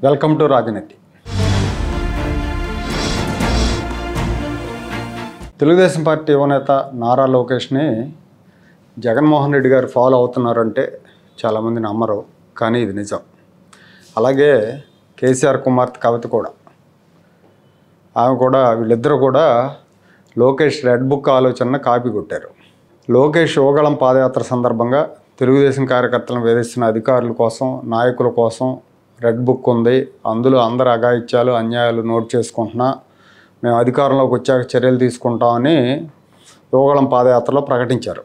Welcome to రాజనీతి. Telugu Desam party యువనేత నారా లోకేష్ని జగన్మోహన్ రెడ్డి గారు ఫాలో అవుతున్నారంటే చాలామంది నమ్మరు, కానీ ఇది నిజం. అలాగే కేసీఆర్ కుమార్తె కవిత కూడా, ఆమె కూడా, వీళ్ళిద్దరూ కూడా లోకేష్ రెడ్ బుక్ ఆలోచనను కాపీ కొట్టారు. లోకేష్ యువగళం పాదయాత్ర సందర్భంగా తెలుగుదేశం కార్యకర్తలను వేధిస్తున్న అధికారుల కోసం, నాయకుల కోసం రెడ్ బుక్ ఉంది, అందులో అందరు అఘాయిత్యాలు, అన్యాయాలు నోట్ చేసుకుంటున్నా, మేము అధికారంలోకి వచ్చాక చర్యలు తీసుకుంటామని యువగళం పాదయాత్రలో ప్రకటించారు.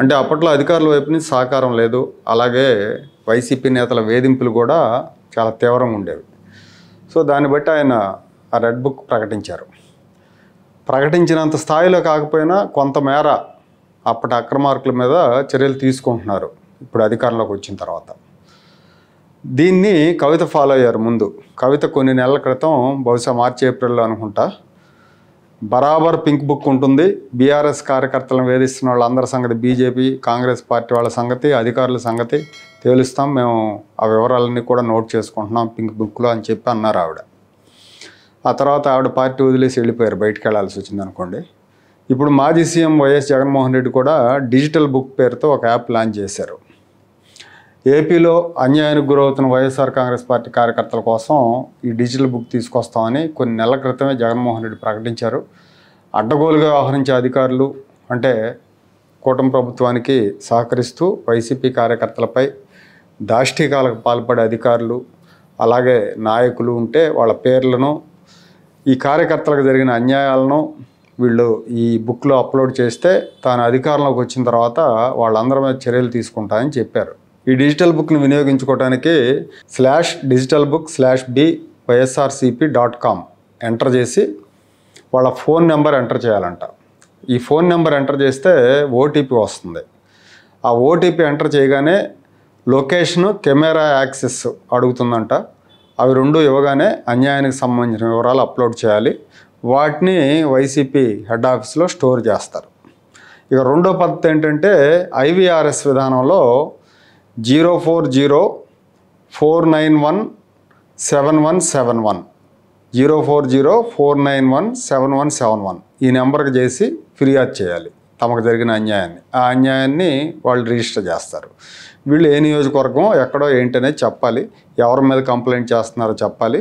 అంటే అప్పట్లో అధికారుల వైపు నుంచి సహకారం లేదు, అలాగే వైసీపీ నేతల వేధింపులు కూడా చాలా తీవ్రంగా ఉండేవి. సో దాన్ని బట్టి ఆయన ఆ రెడ్ బుక్ ప్రకటించారు. ప్రకటించినంత స్థాయిలో కాకపోయినా కొంతమేర అప్పటి అక్రమార్కుల మీద చర్యలు తీసుకుంటున్నారు ఇప్పుడు అధికారంలోకి వచ్చిన తర్వాత. దీన్ని కవిత ఫాలో అయ్యారు. ముందు కవిత కొన్ని నెలల క్రితం, బహుశా మార్చి ఏప్రిల్లో అనుకుంటా, బరాబర్ పింక్ బుక్ ఉంటుంది, బీఆర్ఎస్ కార్యకర్తలను వేధిస్తున్న వాళ్ళందరి సంగతి, బీజేపీ కాంగ్రెస్ పార్టీ వాళ్ళ సంగతి, అధికారుల సంగతి తేలుస్తాం, మేము ఆ వివరాలన్నీ కూడా నోట్ చేసుకుంటున్నాం పింక్ బుక్లో అని చెప్పి అన్నారు ఆవిడ. ఆ తర్వాత ఆవిడ పార్టీ వదిలేసి వెళ్ళిపోయారు, బయటికి వెళ్ళాల్సి వచ్చింది అనుకోండి. ఇప్పుడు మాజీ సీఎం వైఎస్ జగన్మోహన్ రెడ్డి కూడా డిజిటల్ బుక్ పేరుతో ఒక యాప్ లాంచ్ చేశారు. ఏపీలో అన్యాయానికి గురవుతున్న వైఎస్ఆర్ కాంగ్రెస్ పార్టీ కార్యకర్తల కోసం ఈ డిజిటల్ బుక్ తీసుకొస్తామని కొన్ని నెలల క్రితమే జగన్మోహన్ రెడ్డి ప్రకటించారు. అడ్డగోలుగా వ్యవహరించే అధికారులు, అంటే కూటమి ప్రభుత్వానికి సహకరిస్తూ వైసీపీ కార్యకర్తలపై దాష్టీకాలకు పాల్పడే అధికారులు, అలాగే నాయకులు ఉంటే వాళ్ళ పేర్లను, ఈ కార్యకర్తలకు జరిగిన అన్యాయాలను వీళ్ళు ఈ బుక్లో అప్లోడ్ చేస్తే తాను అధికారంలోకి వచ్చిన తర్వాత వాళ్ళందరి మీద చర్యలు తీసుకుంటామని చెప్పారు. ఈ డిజిటల్ బుక్ని వినియోగించుకోవడానికి /digitalbook/b/ysrcp.com ఎంటర్ చేసి వాళ్ళ ఫోన్ నెంబర్ ఎంటర్ చేయాలంట. ఈ ఫోన్ నెంబర్ ఎంటర్ చేస్తే ఓటీపీ వస్తుంది. ఆ ఓటీపీ ఎంటర్ చేయగానే లొకేషను, కెమెరా యాక్సెస్ అడుగుతుందంట. అవి రెండు ఇవ్వగానే అన్యాయానికి సంబంధించిన వివరాలు అప్లోడ్ చేయాలి. వాటిని వైసీపీ హెడ్ ఆఫీస్లో స్టోర్ చేస్తారు. ఇక రెండో పద్ధతి ఏంటంటే IVRS విధానంలో 040491717 040491717 ఈ నెంబర్కి చేసి ఫిర్యాదు చేయాలి తమకు జరిగిన అన్యాయాన్ని. ఆ అన్యాయాన్ని వాళ్ళు రిజిస్టర్ చేస్తారు. వీళ్ళు ఏ నియోజకవర్గం, ఎక్కడో ఏంటనేది చెప్పాలి, ఎవరి మీద కంప్లైంట్ చేస్తున్నారో చెప్పాలి.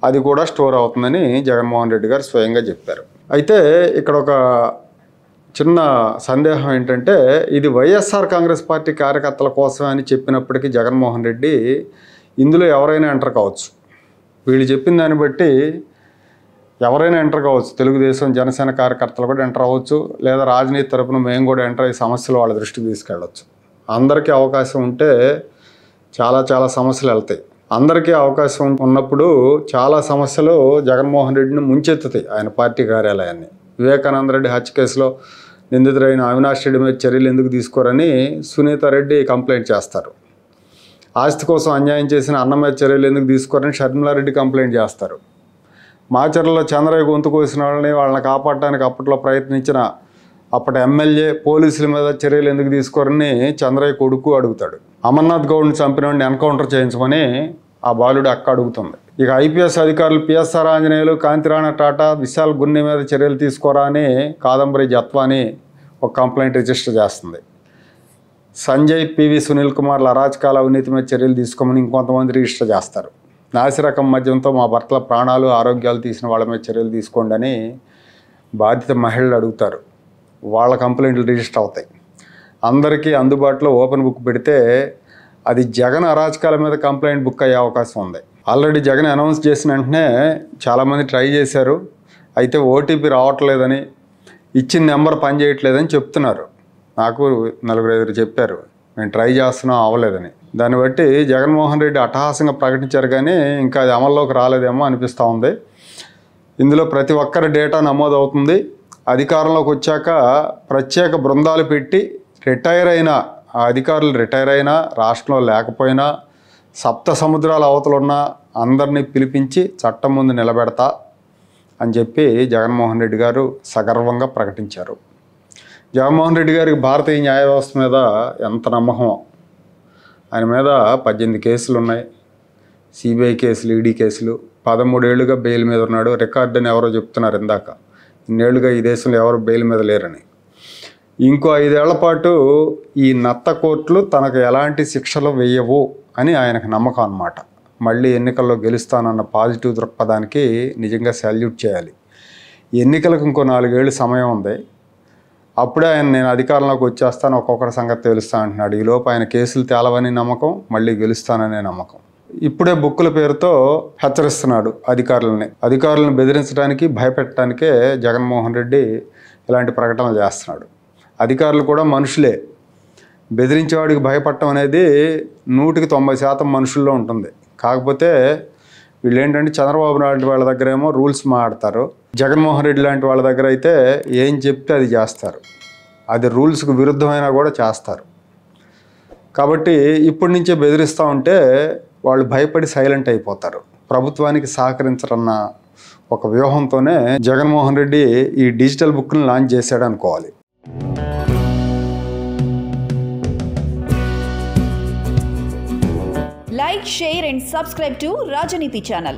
అది కూడా స్టోర్ అవుతుందని జగన్మోహన్ రెడ్డి గారు స్వయంగా చెప్పారు. అయితే ఇక్కడ ఒక చిన్న సందేహం ఏంటంటే, ఇది వైఎస్ఆర్ కాంగ్రెస్ పార్టీ కార్యకర్తల కోసమే అని చెప్పినప్పటికీ జగన్మోహన్ రెడ్డి ఇందులో ఎవరైనా ఎంటర్ కావచ్చు. వీళ్ళు చెప్పిన దాన్ని బట్టి ఎవరైనా ఎంటర్ కావచ్చు. తెలుగుదేశం, జనసేన కార్యకర్తలు కూడా ఎంటర్ అవ్వచ్చు, లేదా రాజనీతి తరపున మేము కూడా ఎంటర్ అయ్యి సమస్యలు వాళ్ళ దృష్టికి తీసుకెళ్ళవచ్చు. అందరికీ అవకాశం ఉంటే చాలా సమస్యలు వెళ్తాయి. అందరికీ అవకాశం ఉన్నప్పుడు చాలా సమస్యలు జగన్మోహన్ రెడ్డిని ముంచెత్తుతాయి, ఆయన పార్టీ కార్యాలయాన్ని. వివేకానంద రెడ్డి హత్య కేసులో నిందితుడైన అవినాష్ రెడ్డి మీద చర్యలు ఎందుకు తీసుకోరని సునీత రెడ్డి కంప్లైంట్ చేస్తారు. ఆస్తి కోసం అన్యాయం చేసిన అన్న మీద చర్యలు ఎందుకు తీసుకోరని షర్మిలారెడ్డి కంప్లైంట్ చేస్తారు. మాచర్లలో చంద్రయ్య గొంతు కోసిన వాళ్ళని కాపాడటానికి అప్పట్లో ప్రయత్నించిన అప్పటి ఎమ్మెల్యే పోలీసుల మీద చర్యలు ఎందుకు తీసుకోరని చంద్రయ్య కొడుకు అడుగుతాడు. అమర్నాథ్ గౌడ్ని చంపినోడిని ఎన్కౌంటర్ చేయించమని ఆ బాలుడు అక్క అడుగుతుంది. ఇక IPS అధికారులు PSR ఆంజనేయులు, కాంతిరాణ టాటా, విశాల్ గున్ని మీద చర్యలు తీసుకోరా అని కాదంబరి జత్వాని ఒక కంప్లైంట్ రిజిస్టర్ చేస్తుంది. సంజయ్, PV సునీల్ కుమార్ల అరాచకాల అవినీతి మీద చర్యలు తీసుకోమని ఇంకొంతమంది రిజిస్టర్ చేస్తారు. నాసిరకం మద్యంతో మా భర్తల ప్రాణాలు, ఆరోగ్యాలు తీసిన వాళ్ళ మీద చర్యలు తీసుకోండి అని బాధిత మహిళలు అడుగుతారు. వాళ్ళ కంప్లైంట్లు రిజిస్టర్ అవుతాయి. అందరికీ అందుబాటులో ఓపెన్ బుక్ పెడితే అది జగన్ అరాచకాల మీద కంప్లైంట్ బుక్ అయ్యే అవకాశం ఉంది. ఆల్రెడీ జగన్ అనౌన్స్ చేసిన వెంటనే చాలామంది ట్రై చేశారు. అయితే ఓటీపీ రావట్లేదని, ఇచ్చిన నెంబర్ పనిచేయట్లేదని చెప్తున్నారు. నాకు 4-5 చెప్పారు, మేము ట్రై చేస్తున్నాం, అవ్వలేదని. దాన్ని బట్టి జగన్మోహన్ రెడ్డి అట్టహాసంగా ప్రకటించారు, కానీ ఇంకా అది అమల్లోకి రాలేదేమో అనిపిస్తూ ఉంది. ఇందులో ప్రతి ఒక్కరి డేటా నమోదవుతుంది. అధికారంలోకి వచ్చాక ప్రత్యేక బృందాలు పెట్టి రిటైర్ అయిన ఆ అధికారులు రిటైర్ అయినా, రాష్ట్రంలో లేకపోయినా, సప్త సముద్రాల అవతలున్న అందరినీ పిలిపించి చట్టం ముందు నిలబెడతా అని చెప్పి జగన్మోహన్ రెడ్డి గారు సగర్వంగా ప్రకటించారు. జగన్మోహన్ రెడ్డి గారికి భారతీయ న్యాయ వ్యవస్థ మీద ఎంత నమ్మకమో. ఆయన మీద 18 కేసులు ఉన్నాయి. సిబిఐ కేసులు, ఈడీ కేసులు, 13 ఏళ్ళుగా బెయిల్ మీద ఉన్నాడు. రికార్డ్ అని ఎవరో చెప్తున్నారు ఇందాక. ఇన్నేళ్లుగా ఈ దేశంలో ఎవరు బెయిల్ మీద లేరని. ఇంకో 5 ఏళ్ల పాటు ఈ నత్త కోర్టులు తనకు ఎలాంటి శిక్షలు వేయవు అని ఆయనకు నమ్మకం అన్నమాట. మళ్ళీ ఎన్నికల్లో గెలుస్తానన్న పాజిటివ్ దృక్పథానికి నిజంగా సాల్యూట్ చేయాలి. ఎన్నికలకు ఇంకో 4 ఏళ్ళు సమయం ఉంది. అప్పుడే ఆయన నేను అధికారంలోకి వచ్చేస్తాను, ఒక్కొక్కటి సంగతి తెలుస్తా అంటున్నాడు. ఈలోపు ఆయన కేసులు తేలవని నమ్మకం, మళ్ళీ గెలుస్తాననే నమ్మకం. ఇప్పుడే బుక్కుల పేరుతో హెచ్చరిస్తున్నాడు అధికారులను బెదిరించడానికి, భయపెట్టడానికే జగన్మోహన్ రెడ్డి ఇలాంటి ప్రకటనలు చేస్తున్నాడు. అధికారులు కూడా మనుషులే. బెదిరించేవాడికి భయపడటం అనేది 100% మనుషుల్లో ఉంటుంది. కాకపోతే వీళ్ళు ఏంటంటే చంద్రబాబు నాయుడు వాళ్ళ దగ్గర ఏమో రూల్స్ మాట్లాడతారు, జగన్మోహన్ రెడ్డి లాంటి వాళ్ళ దగ్గర అయితే ఏం చెప్తే అది చేస్తారు. అది రూల్స్కు విరుద్ధమైనా కూడా చేస్తారు. కాబట్టి ఇప్పటి నుంచే బెదిరిస్తూ ఉంటే వాళ్ళు భయపడి సైలెంట్ అయిపోతారు. ప్రభుత్వానికి సహకరించరన్న ఒక వ్యూహంతోనే జగన్మోహన్ రెడ్డి ఈ డిజిటల్ బుక్ని లాంచ్ చేశాడు అనుకోవాలి. Like, share and subscribe to Rajaniti channel.